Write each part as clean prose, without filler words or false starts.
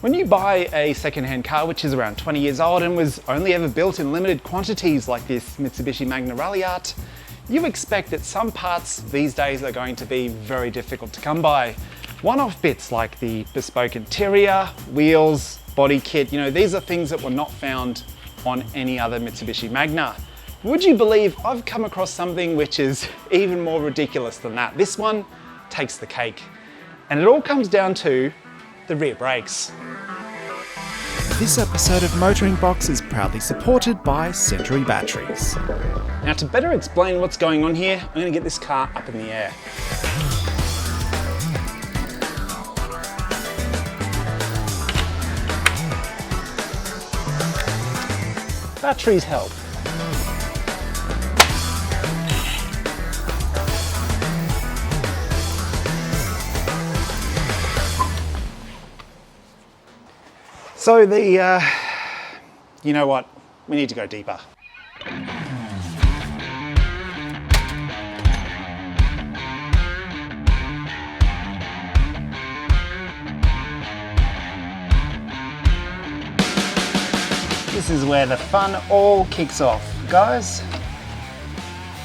When you buy a second-hand car which is around 20 years old and was only ever built in limited quantities like this Mitsubishi Magna Ralliart, you expect that some parts these days are going to be very difficult to come by. One-off bits like the bespoke interior, wheels, body kit, these are things that were not found on any other Mitsubishi Magna. Would you believe I've come across something which is even more ridiculous than that? This one takes the cake. And it all comes down to the rear brakes. This episode of MotoringBox is proudly supported by Century Batteries. Now, to better explain what's going on here, I'm going to get this car up in the air. Batteries help. So you know what? We need to go deeper. This is where the fun all kicks off. Guys,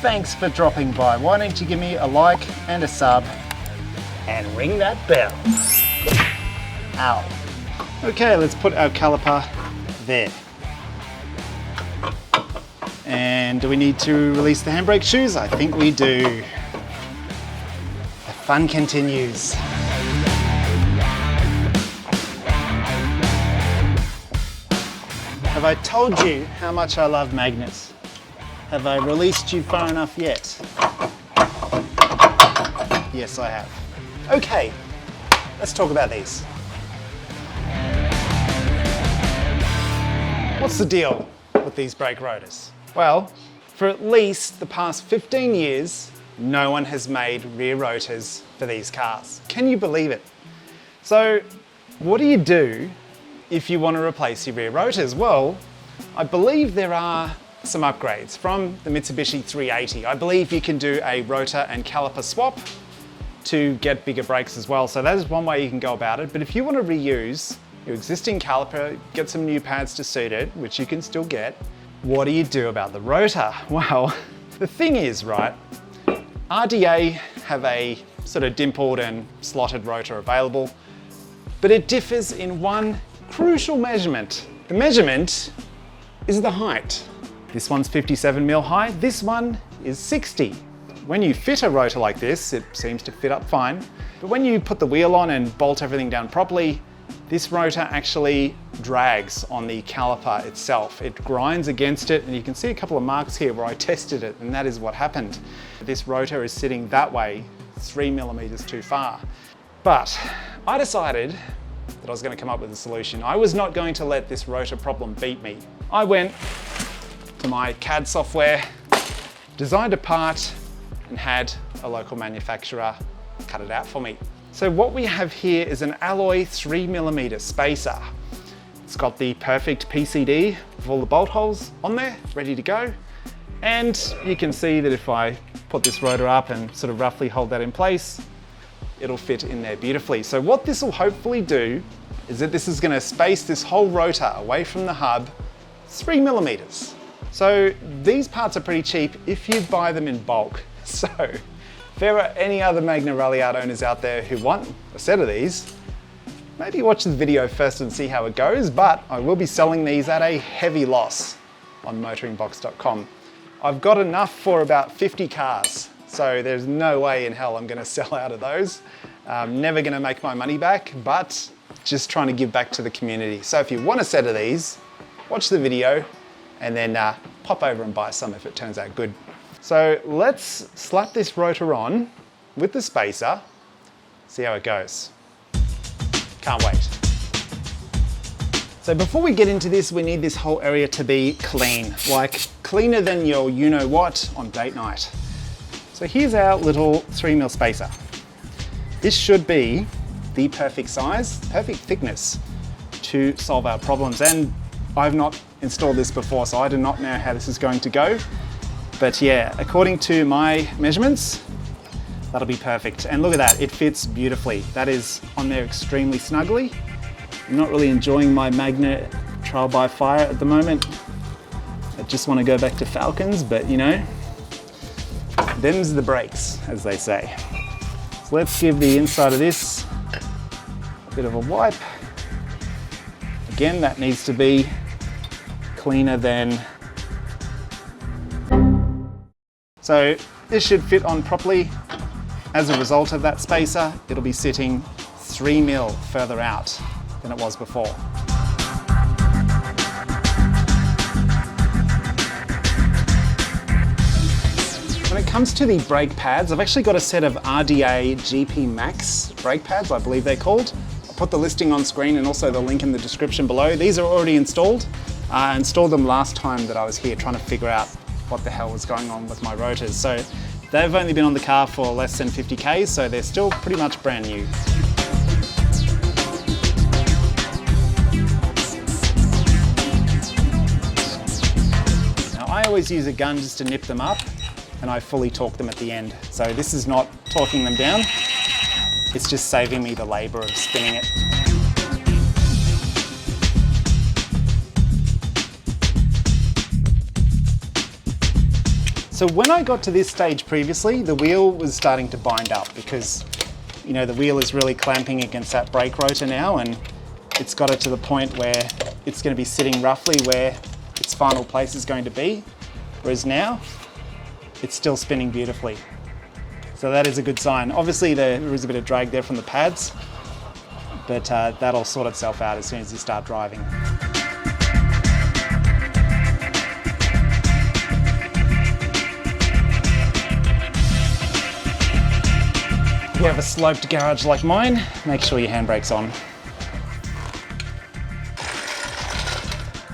thanks for dropping by. Why don't you give me a like and a sub and ring that bell. Ow. Okay, let's put our caliper there. And do we need to release the handbrake shoes? I think we do. The fun continues. Have I told you how much I love magnets? Have I released you far enough yet? Yes, I have. Okay, let's talk about these. What's the deal with these brake rotors? Well, for at least the past 15 years, no one has made rear rotors for these cars. Can you believe it? So, what do you do if you want to replace your rear rotors? Well, I believe there are some upgrades from the Mitsubishi 380. I believe you can do a rotor and caliper swap to get bigger brakes as well. So that is one way you can go about it. But if you want to reuse your existing caliper, get some new pads to suit it, which you can still get, what do you do about the rotor? Well, the thing is, right, RDA have a sort of dimpled and slotted rotor available, but it differs in one crucial measurement. The measurement is the height. This one's 57mm high, this one is 60. When you fit a rotor like this, it seems to fit up fine, but when you put the wheel on and bolt everything down properly, this rotor actually drags on the caliper itself. It grinds against it, and you can see a couple of marks here where I tested it, and that is what happened. This rotor is sitting that way, 3mm too far. But I decided that I was going to come up with a solution. I was not going to let this rotor problem beat me. I went to my CAD software, designed a part, and had a local manufacturer cut it out for me. So what we have here is an alloy 3mm spacer. It's got the perfect PCD with all the bolt holes on there, ready to go. And you can see that if I put this rotor up and sort of roughly hold that in place, it'll fit in there beautifully. So what this will hopefully do is that this is going to space this whole rotor away from the hub 3mm. So these parts are pretty cheap if you buy them in bulk. So if there are any other Magna Ralliart owners out there who want a set of these, maybe watch the video first and see how it goes, but I will be selling these at a heavy loss on MotoringBox.com. I've got enough for about 50 cars, so there's no way in hell I'm going to sell out of those. I'm never going to make my money back, but just trying to give back to the community. So if you want a set of these, watch the video and then pop over and buy some if it turns out good. So let's slap this rotor on with the spacer, see how it goes. Can't wait. So before we get into this, we need this whole area to be clean, like cleaner than your you-know-what on date night. So here's our little 3mm spacer. This should be the perfect size, perfect thickness to solve our problems. And I've not installed this before, so I do not know how this is going to go. But yeah, according to my measurements, that'll be perfect. And look at that, it fits beautifully. That is on there extremely snugly. I'm not really enjoying my Magna trial by fire at the moment. I just want to go back to Falcons, but you know, them's the brakes, as they say. So let's give the inside of this a bit of a wipe. Again, that needs to be cleaner than. So this should fit on properly. As a result of that spacer, it'll be sitting 3 mil further out than it was before. When it comes to the brake pads, I've actually got a set of RDA GP Max brake pads, I believe they're called. I'll put the listing on screen and also the link in the description below. These are already installed. I installed them last time that I was here trying to figure out what the hell was going on with my rotors. So they've only been on the car for less than 50K, so they're still pretty much brand new. Now I always use a gun just to nip them up, and I fully torque them at the end. So this is not torquing them down, it's just saving me the labor of spinning it. So when I got to this stage previously, the wheel was starting to bind up because, you know, the wheel is really clamping against that brake rotor now, and it's got it to the point where it's going to be sitting roughly where its final place is going to be. Whereas now, it's still spinning beautifully. So that is a good sign. Obviously there is a bit of drag there from the pads, but that'll sort itself out as soon as you start driving. If you have a sloped garage like mine, make sure your handbrake's on.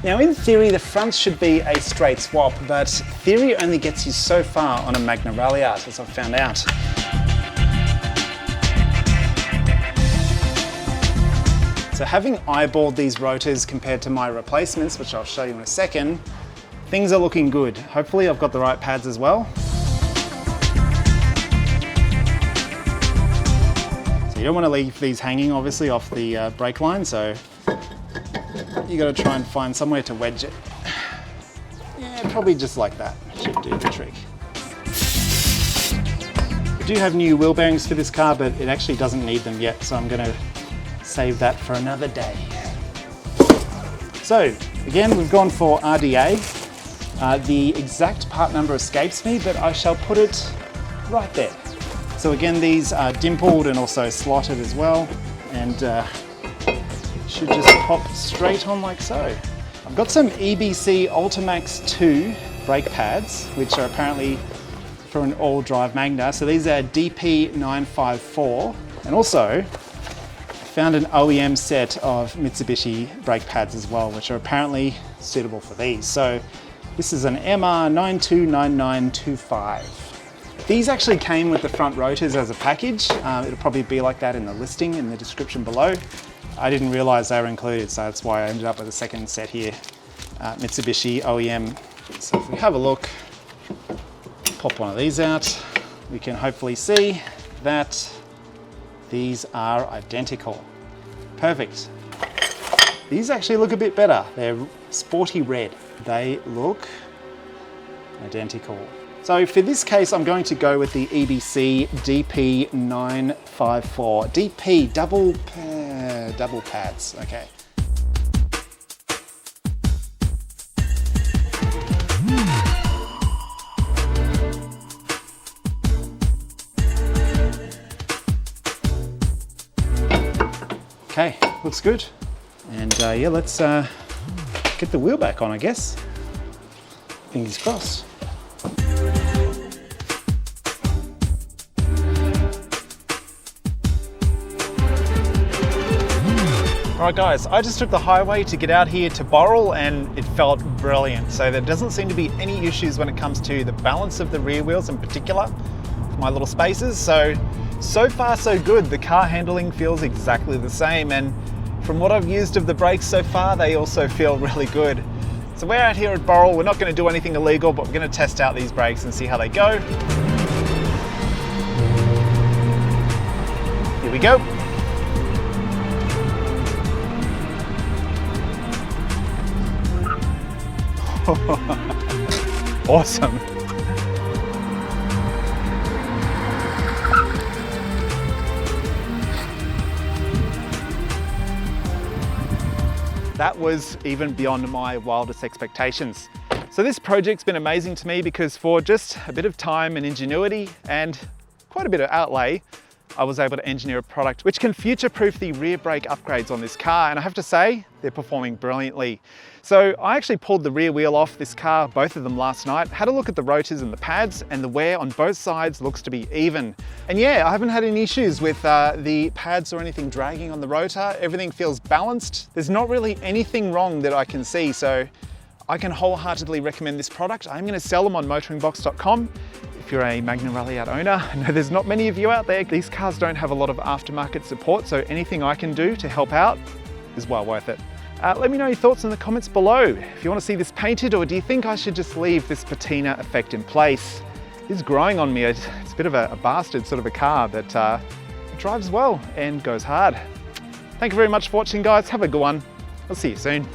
Now in theory, the fronts should be a straight swap, but theory only gets you so far on a Magna Ralliart, as I've found out. So having eyeballed these rotors compared to my replacements, which I'll show you in a second, things are looking good. Hopefully I've got the right pads as well. You don't want to leave these hanging, obviously, off the brake line, so you got to try and find somewhere to wedge it. Yeah, probably just like that should do the trick. I do have new wheel bearings for this car, but it actually doesn't need them yet, so I'm going to save that for another day. So again, we've gone for RDA. The exact part number escapes me, but I shall put it right there. So again, these are dimpled and also slotted as well, and should just pop straight on like so. I've got some EBC Ultimax 2 brake pads, which are apparently for an all-drive Magna. So these are DP954, and also I found an OEM set of Mitsubishi brake pads as well, which are apparently suitable for these. So this is an MR929925. These actually came with the front rotors as a package. It'll probably be like that in the listing in the description below. I didn't realize they were included, so that's why I ended up with a second set here. Mitsubishi OEM. So if we have a look, pop one of these out, we can hopefully see that these are identical. Perfect. These actually look a bit better. They're sporty red. They look identical. So for this case, I'm going to go with the EBC DP954. DP, double pads, okay. Okay, looks good. And yeah, let's get the wheel back on, I guess. Fingers crossed. Alright guys, I just took the highway to get out here to Borrell and it felt brilliant. So there doesn't seem to be any issues when it comes to the balance of the rear wheels in particular, for my little spaces. So far so good. The car handling feels exactly the same, and from what I've used of the brakes so far, they also feel really good. So we're out here at Borrell. We're not going to do anything illegal, but we're going to test out these brakes and see how they go. Here we go. Awesome. That was even beyond my wildest expectations. So this project's been amazing to me because for just a bit of time and ingenuity and quite a bit of outlay, I was able to engineer a product which can future-proof the rear brake upgrades on this car, and I have to say, they're performing brilliantly. So I actually pulled the rear wheel off this car, both of them last night, had a look at the rotors and the pads, and the wear on both sides looks to be even. And yeah, I haven't had any issues with the pads or anything dragging on the rotor. Everything feels balanced. There's not really anything wrong that I can see, so I can wholeheartedly recommend this product. I'm going to sell them on MotoringBox.com. If you're a Magna Ralliart owner, I know there's not many of you out there. These cars don't have a lot of aftermarket support, so anything I can do to help out is well worth it. Let me know your thoughts in the comments below. If you want to see this painted, or do you think I should just leave this patina effect in place? It's growing on me. It's a bit of a bastard sort of a car, but it drives well and goes hard. Thank you very much for watching, guys. Have a good one. I'll see you soon.